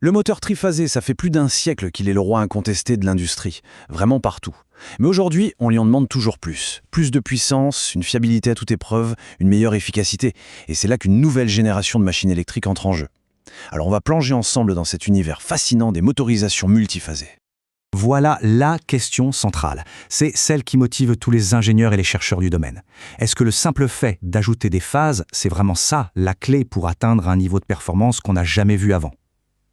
Le moteur triphasé, ça fait plus d'un siècle qu'il est le roi incontesté de l'industrie, vraiment partout. Mais aujourd'hui, on lui en demande toujours plus. Plus de puissance, une fiabilité à toute épreuve, une meilleure efficacité. Et c'est là qu'une nouvelle génération de machines électriques entre en jeu. Alors on va plonger ensemble dans cet univers fascinant des motorisations multiphasées. Voilà la question centrale. C'est celle qui motive tous les ingénieurs et les chercheurs du domaine. Est-ce que le simple fait d'ajouter des phases, c'est vraiment ça, la clé pour atteindre un niveau de performance qu'on n'a jamais vu avant?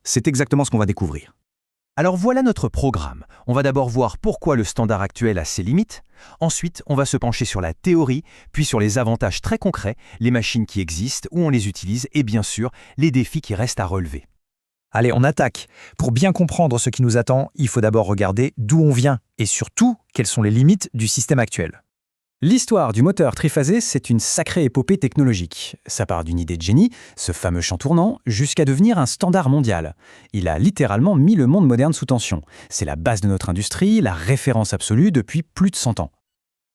C'est exactement ce qu'on va découvrir. Alors voilà notre programme. On va d'abord voir pourquoi le standard actuel a ses limites. Ensuite, on va se pencher sur la théorie, puis sur les avantages très concrets, les machines qui existent, où on les utilise et bien sûr, les défis qui restent à relever. Allez, on attaque. Pour bien comprendre ce qui nous attend, il faut d'abord regarder d'où on vient et surtout, quelles sont les limites du système actuel. L'histoire du moteur triphasé, c'est une sacrée épopée technologique. Ça part d'une idée de génie, ce fameux champ tournant, jusqu'à devenir un standard mondial. Il a littéralement mis le monde moderne sous tension. C'est la base de notre industrie, la référence absolue depuis plus de 100 ans.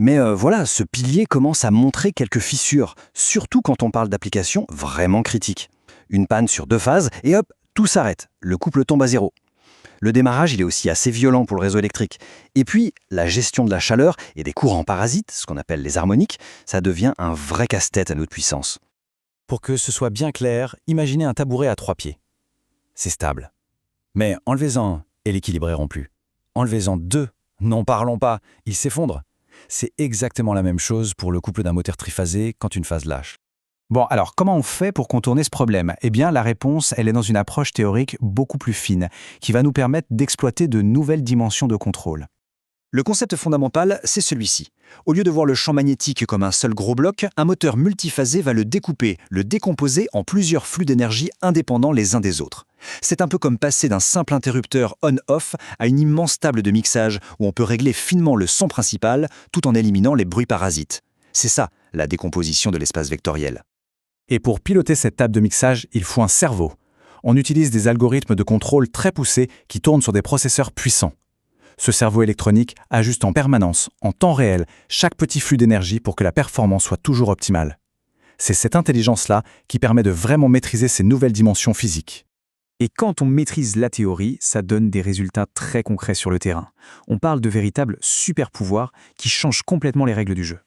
Mais voilà, ce pilier commence à montrer quelques fissures, surtout quand on parle d'applications vraiment critiques. Une panne sur 2 phases et hop, tout s'arrête, le couple tombe à zéro. Le démarrage, il est aussi assez violent pour le réseau électrique. Et puis, la gestion de la chaleur et des courants parasites, ce qu'on appelle les harmoniques, ça devient un vrai casse-tête à notre puissance. Pour que ce soit bien clair, imaginez un tabouret à 3 pieds. C'est stable. Mais enlevez-en un et l'équilibre est rompu. Enlevez-en 2, n'en parlons pas, il s'effondre. C'est exactement la même chose pour le couple d'un moteur triphasé quand une phase lâche. Bon, alors comment on fait pour contourner ce problème? Eh bien, la réponse, elle est dans une approche théorique beaucoup plus fine, qui va nous permettre d'exploiter de nouvelles dimensions de contrôle. Le concept fondamental, c'est celui-ci. Au lieu de voir le champ magnétique comme un seul gros bloc, un moteur multiphasé va le découper, le décomposer en plusieurs flux d'énergie indépendants les uns des autres. C'est un peu comme passer d'un simple interrupteur on-off à une immense table de mixage où on peut régler finement le son principal tout en éliminant les bruits parasites. C'est ça, la décomposition de l'espace vectoriel. Et pour piloter cette table de mixage, il faut un cerveau. On utilise des algorithmes de contrôle très poussés qui tournent sur des processeurs puissants. Ce cerveau électronique ajuste en permanence, en temps réel, chaque petit flux d'énergie pour que la performance soit toujours optimale. C'est cette intelligence-là qui permet de vraiment maîtriser ces nouvelles dimensions physiques. Et quand on maîtrise la théorie, ça donne des résultats très concrets sur le terrain. On parle de véritables super-pouvoirs qui changent complètement les règles du jeu.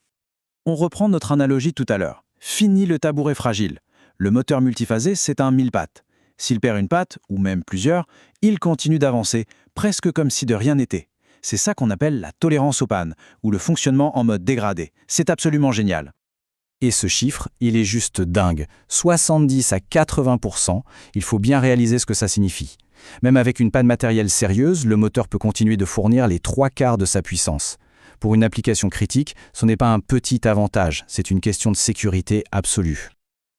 On reprend notre analogie tout à l'heure. Fini le tabouret fragile. Le moteur multiphasé, c'est un 1000 pattes. S'il perd une patte, ou même plusieurs, il continue d'avancer, presque comme si de rien n'était. C'est ça qu'on appelle la tolérance aux pannes, ou le fonctionnement en mode dégradé. C'est absolument génial. Et ce chiffre, il est juste dingue. 70 à 80%, il faut bien réaliser ce que ça signifie. Même avec une panne matérielle sérieuse, le moteur peut continuer de fournir les 3/4 de sa puissance. Pour une application critique, ce n'est pas un petit avantage, c'est une question de sécurité absolue.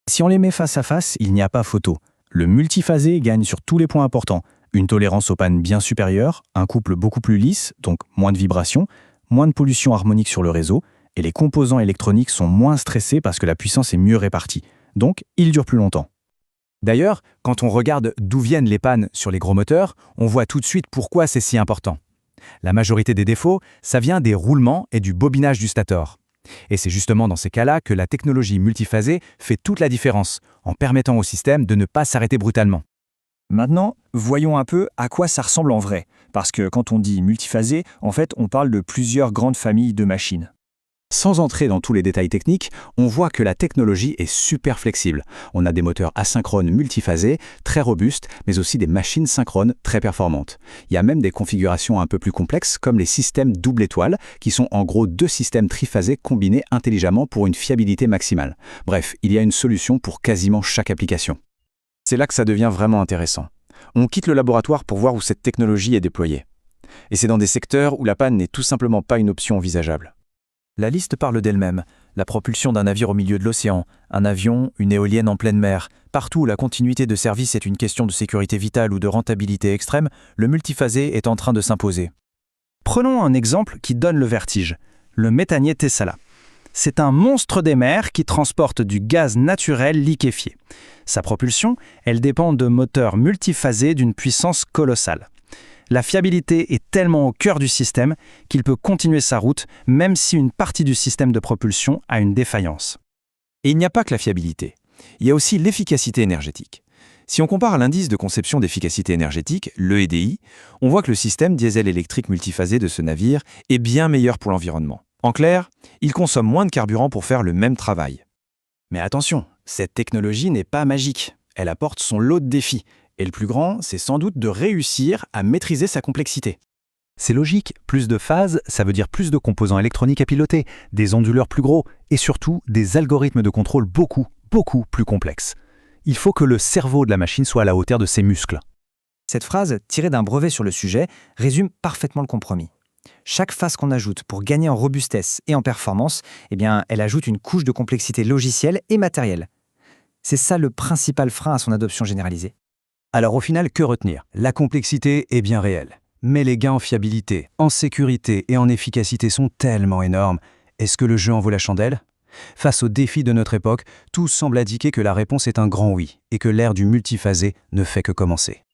Si on les met face à face, il n'y a pas photo. Le multiphasé gagne sur tous les points importants. Une tolérance aux pannes bien supérieure, un couple beaucoup plus lisse, donc moins de vibrations, moins de pollution harmonique sur le réseau, et les composants électroniques sont moins stressés parce que la puissance est mieux répartie. Donc, ils durent plus longtemps. D'ailleurs, quand on regarde d'où viennent les pannes sur les gros moteurs, on voit tout de suite pourquoi c'est si important. La majorité des défauts, ça vient des roulements et du bobinage du stator. Et c'est justement dans ces cas-là que la technologie multiphasée fait toute la différence, en permettant au système de ne pas s'arrêter brutalement. Maintenant, voyons un peu à quoi ça ressemble en vrai. Parce que quand on dit multiphasé, en fait, on parle de plusieurs grandes familles de machines. Sans entrer dans tous les détails techniques, on voit que la technologie est super flexible. On a des moteurs asynchrones multiphasés, très robustes, mais aussi des machines synchrones très performantes. Il y a même des configurations un peu plus complexes, comme les systèmes double étoile, qui sont en gros 2 systèmes triphasés combinés intelligemment pour une fiabilité maximale. Bref, il y a une solution pour quasiment chaque application. C'est là que ça devient vraiment intéressant. On quitte le laboratoire pour voir où cette technologie est déployée. Et c'est dans des secteurs où la panne n'est tout simplement pas une option envisageable. La liste parle d'elle-même. La propulsion d'un navire au milieu de l'océan, un avion, une éolienne en pleine mer. Partout où la continuité de service est une question de sécurité vitale ou de rentabilité extrême, le multiphasé est en train de s'imposer. Prenons un exemple qui donne le vertige, le méthanier Tessala. C'est un monstre des mers qui transporte du gaz naturel liquéfié. Sa propulsion, elle dépend de moteurs multiphasés d'une puissance colossale. La fiabilité est tellement au cœur du système qu'il peut continuer sa route même si une partie du système de propulsion a une défaillance. Et il n'y a pas que la fiabilité. Il y a aussi l'efficacité énergétique. Si on compare à l'indice de conception d'efficacité énergétique, l'EEDI, on voit que le système diesel électrique multiphasé de ce navire est bien meilleur pour l'environnement. En clair, il consomme moins de carburant pour faire le même travail. Mais attention, cette technologie n'est pas magique. Elle apporte son lot de défis. Et le plus grand, c'est sans doute de réussir à maîtriser sa complexité. C'est logique, plus de phases, ça veut dire plus de composants électroniques à piloter, des onduleurs plus gros et surtout des algorithmes de contrôle beaucoup plus complexes. Il faut que le cerveau de la machine soit à la hauteur de ses muscles. Cette phrase, tirée d'un brevet sur le sujet, résume parfaitement le compromis. Chaque phase qu'on ajoute pour gagner en robustesse et en performance, elle ajoute une couche de complexité logicielle et matérielle. C'est ça le principal frein à son adoption généralisée. Alors au final, que retenir? La complexité est bien réelle. Mais les gains en fiabilité, en sécurité et en efficacité sont tellement énormes. Est-ce que le jeu en vaut la chandelle? Face aux défis de notre époque, tout semble indiquer que la réponse est un grand oui et que l'ère du multiphasé ne fait que commencer.